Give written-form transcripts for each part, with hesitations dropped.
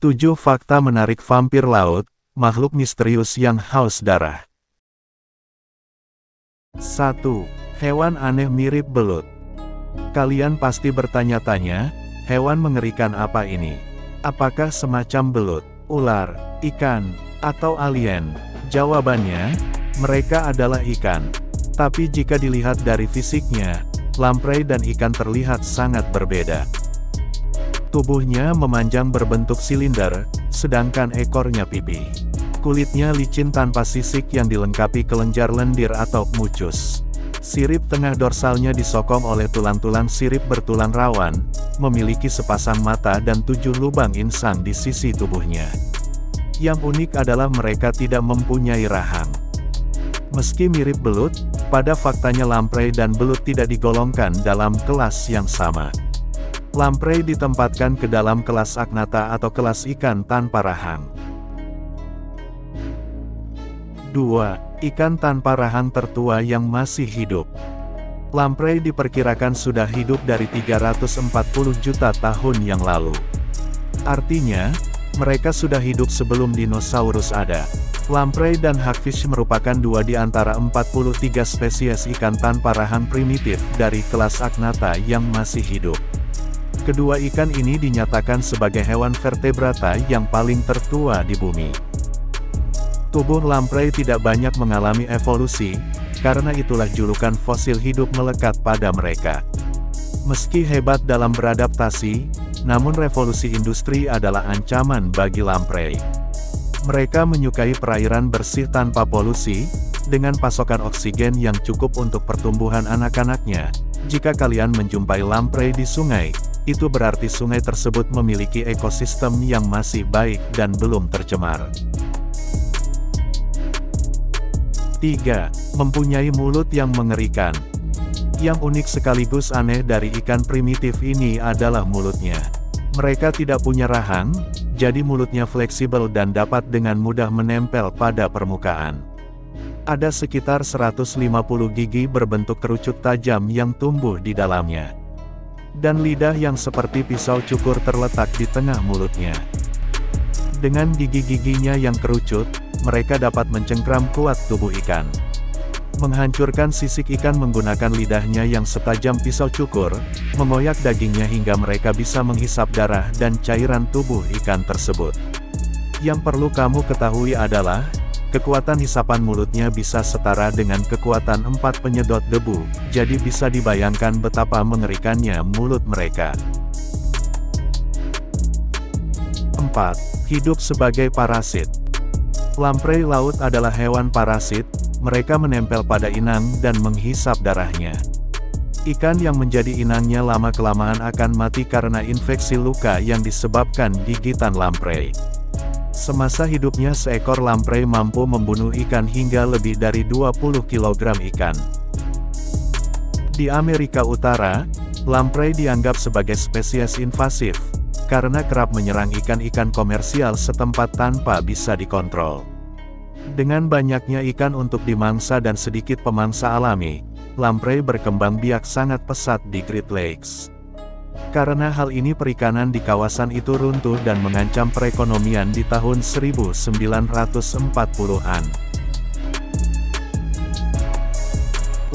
7 fakta menarik vampir laut, makhluk misterius yang haus darah. 1. Hewan aneh mirip belut. Kalian pasti bertanya-tanya, hewan mengerikan apa ini? Apakah semacam belut, ular, ikan, atau alien? Jawabannya, mereka adalah ikan. Tapi jika dilihat dari fisiknya, lamprey dan ikan terlihat sangat berbeda. Tubuhnya memanjang berbentuk silinder, sedangkan ekornya pipih. Kulitnya licin tanpa sisik yang dilengkapi kelenjar lendir atau mucus. Sirip tengah dorsalnya disokong oleh tulang-tulang sirip bertulang rawan, memiliki sepasang mata dan 7 lubang insang di sisi tubuhnya. Yang unik adalah mereka tidak mempunyai rahang. Meski mirip belut, pada faktanya lamprey dan belut tidak digolongkan dalam kelas yang sama. Lamprey ditempatkan ke dalam kelas agnatha atau kelas ikan tanpa rahang. 2. Ikan tanpa rahang tertua yang masih hidup. Lamprey diperkirakan sudah hidup dari 340 juta tahun yang lalu. Artinya, mereka sudah hidup sebelum dinosaurus ada. Lamprey dan hagfish merupakan 2 di antara 43 spesies ikan tanpa rahang primitif dari kelas agnatha yang masih hidup. Kedua ikan ini dinyatakan sebagai hewan vertebrata yang paling tertua di bumi. Tubuh lamprey tidak banyak mengalami evolusi, karena itulah julukan fosil hidup melekat pada mereka. Meski hebat dalam beradaptasi, namun revolusi industri adalah ancaman bagi lamprey. Mereka menyukai perairan bersih tanpa polusi, dengan pasokan oksigen yang cukup untuk pertumbuhan anak-anaknya. Jika kalian menjumpai lamprey di sungai, itu berarti sungai tersebut memiliki ekosistem yang masih baik dan belum tercemar. 3. Mempunyai mulut yang mengerikan. Yang unik sekaligus aneh dari ikan primitif ini adalah mulutnya. Mereka tidak punya rahang, jadi mulutnya fleksibel dan dapat dengan mudah menempel pada permukaan. Ada sekitar 150 gigi berbentuk kerucut tajam yang tumbuh di dalamnya. Dan lidah yang seperti pisau cukur terletak di tengah mulutnya. Dengan gigi-giginya yang kerucut, mereka dapat mencengkram kuat tubuh ikan. Menghancurkan sisik ikan menggunakan lidahnya yang setajam pisau cukur, mengoyak dagingnya hingga mereka bisa menghisap darah dan cairan tubuh ikan tersebut. Yang perlu kamu ketahui adalah, kekuatan hisapan mulutnya bisa setara dengan kekuatan 4 penyedot debu, jadi bisa dibayangkan betapa mengerikannya mulut mereka. 4. Hidup sebagai parasit. Lamprey laut adalah hewan parasit, mereka menempel pada inang dan menghisap darahnya. Ikan yang menjadi inangnya lama-kelamaan akan mati karena infeksi luka yang disebabkan gigitan lamprey. Semasa hidupnya seekor lamprey mampu membunuh ikan hingga lebih dari 20 kg ikan. Di Amerika Utara, lamprey dianggap sebagai spesies invasif, karena kerap menyerang ikan-ikan komersial setempat tanpa bisa dikontrol. Dengan banyaknya ikan untuk dimangsa dan sedikit pemangsa alami, lamprey berkembang biak sangat pesat di Great Lakes. Karena hal ini perikanan di kawasan itu runtuh dan mengancam perekonomian di tahun 1940-an.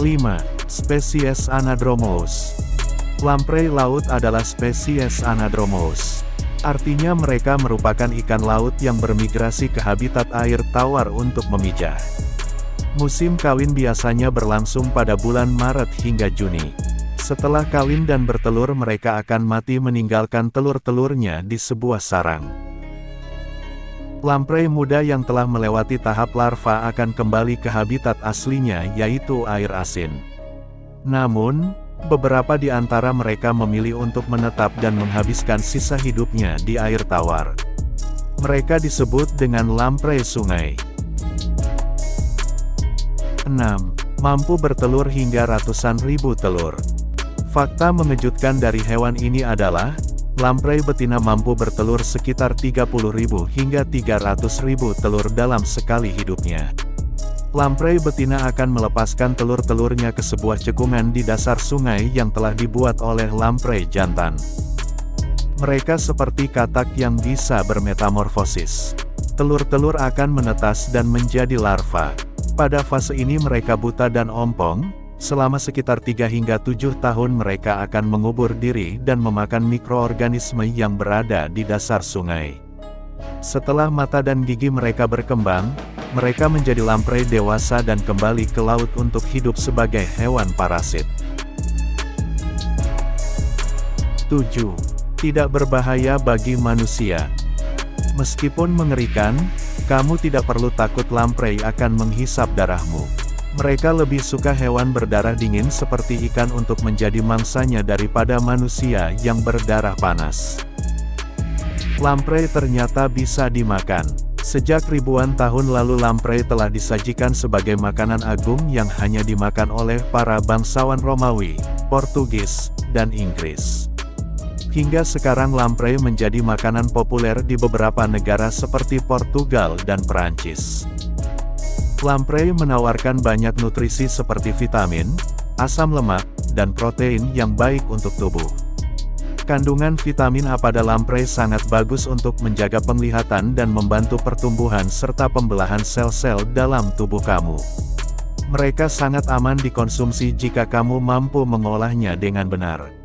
5. Spesies Anadromous. Lamprey laut adalah spesies Anadromous. Artinya mereka merupakan ikan laut yang bermigrasi ke habitat air tawar untuk memijah. Musim kawin biasanya berlangsung pada bulan Maret hingga Juni. Setelah kawin dan bertelur mereka akan mati meninggalkan telur-telurnya di sebuah sarang. Lamprey muda yang telah melewati tahap larva akan kembali ke habitat aslinya yaitu air asin. Namun, beberapa di antara mereka memilih untuk menetap dan menghabiskan sisa hidupnya di air tawar. Mereka disebut dengan lamprey sungai. 6. Mampu bertelur hingga ratusan ribu telur. Fakta mengejutkan dari hewan ini adalah, lamprey betina mampu bertelur sekitar 30.000 hingga 300.000 telur dalam sekali hidupnya. Lamprey betina akan melepaskan telur-telurnya ke sebuah cekungan di dasar sungai yang telah dibuat oleh lamprey jantan. Mereka seperti katak yang bisa bermetamorfosis. Telur-telur akan menetas dan menjadi larva. Pada fase ini mereka buta dan ompong. Selama sekitar 3 hingga 7 tahun mereka akan mengubur diri dan memakan mikroorganisme yang berada di dasar sungai. Setelah mata dan gigi mereka berkembang, mereka menjadi lamprei dewasa dan kembali ke laut untuk hidup sebagai hewan parasit. 7. Tidak berbahaya bagi manusia. Meskipun mengerikan, kamu tidak perlu takut lamprei akan menghisap darahmu. Mereka lebih suka hewan berdarah dingin seperti ikan untuk menjadi mangsanya daripada manusia yang berdarah panas. Lamprei ternyata bisa dimakan. Sejak ribuan tahun lalu lamprei telah disajikan sebagai makanan agung yang hanya dimakan oleh para bangsawan Romawi, Portugis, dan Inggris. Hingga sekarang lamprei menjadi makanan populer di beberapa negara seperti Portugal dan Perancis. Lamprei menawarkan banyak nutrisi seperti vitamin, asam lemak, dan protein yang baik untuk tubuh. Kandungan vitamin A pada lamprei sangat bagus untuk menjaga penglihatan dan membantu pertumbuhan serta pembelahan sel-sel dalam tubuh kamu. Mereka sangat aman dikonsumsi jika kamu mampu mengolahnya dengan benar.